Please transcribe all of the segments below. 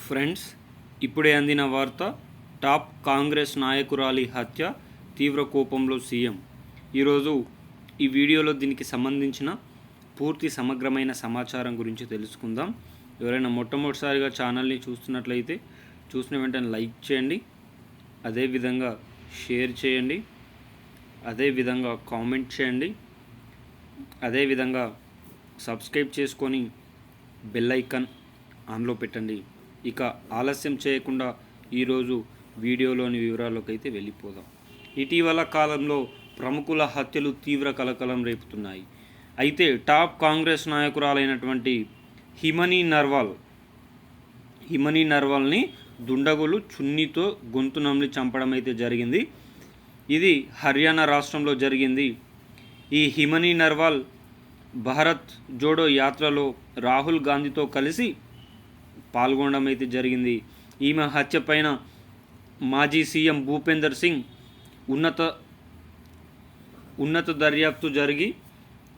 Friends, ఇప్పుడే అందిన వార్త. టాప్ కాంగ్రెస్ నాయకురాలి హత్య, తీవ్ర కోపంలో సీఎం. ఈరోజు ఈ వీడియోలో దీనికి సంబంధించిన పూర్తి సమగ్రమైన సమాచారం గురించి తెలుసుకుందాం. ఎవరైనా మొట్టమొదటిసారిగా ఛానల్ని చూస్తున్నట్లయితే చూసిన వెంటనే లైక్ చేయండి, అదేవిధంగా షేర్ చేయండి, అదేవిధంగా కామెంట్ చేయండి, అదేవిధంగా సబ్స్క్రైబ్ చేసుకొని బెల్ ఐకాన్ ఆన్లో పెట్టండి. ఇక ఆలస్యం చేయకుండా ఈరోజు వీడియోలోని వివరాల్లోకి అయితే వెళ్ళిపోదాం. ఇటీవల కాలంలో ప్రముఖుల హత్యలు తీవ్ర కలకలం రేపుతున్నాయి. అయితే టాప్ కాంగ్రెస్ నాయకురాలైనటువంటి హిమనీ నర్వాల్ని దుండగులు చున్నీతో గొంతు నమిలి చంపడం అయితే జరిగింది. ఇది హర్యానా రాష్ట్రంలో జరిగింది. ఈ హిమనీ నర్వాల్ భారత్ జోడో యాత్రలో రాహుల్ గాంధీతో కలిసి పాల్గొనడం అయితే జరిగింది. ఈమె హత్య పైన మాజీ సీఎం భూపేందర్ సింగ్ ఉన్నత దర్యాప్తు జరిగి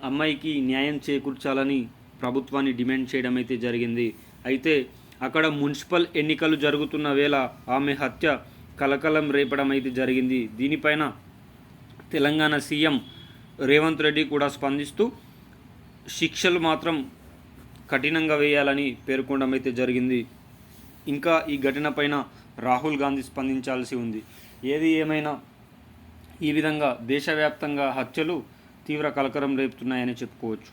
అమ్మాయికి న్యాయం చేకూర్చాలని ప్రభుత్వాన్ని డిమాండ్ చేయడం అయితే జరిగింది. అయితే అక్కడ మున్సిపల్ ఎన్నికలు జరుగుతున్న వేళ ఆమె హత్య కలకలం రేపడం అయితే జరిగింది. దీనిపైన తెలంగాణ సీఎం రేవంత్ రెడ్డి కూడా స్పందిస్తూ శిక్షలు మాత్రం కఠినంగా వేయాలని పేర్కొనడం అయితే జరిగింది. ఇంకా ఈ ఘటన పైన రాహుల్ గాంధీ స్పందించాల్సి ఉంది. ఏది ఏమైనా ఈ విధంగా దేశవ్యాప్తంగా హత్యలు తీవ్ర కలకలం రేపుతున్నాయని చెప్పుకోవచ్చు.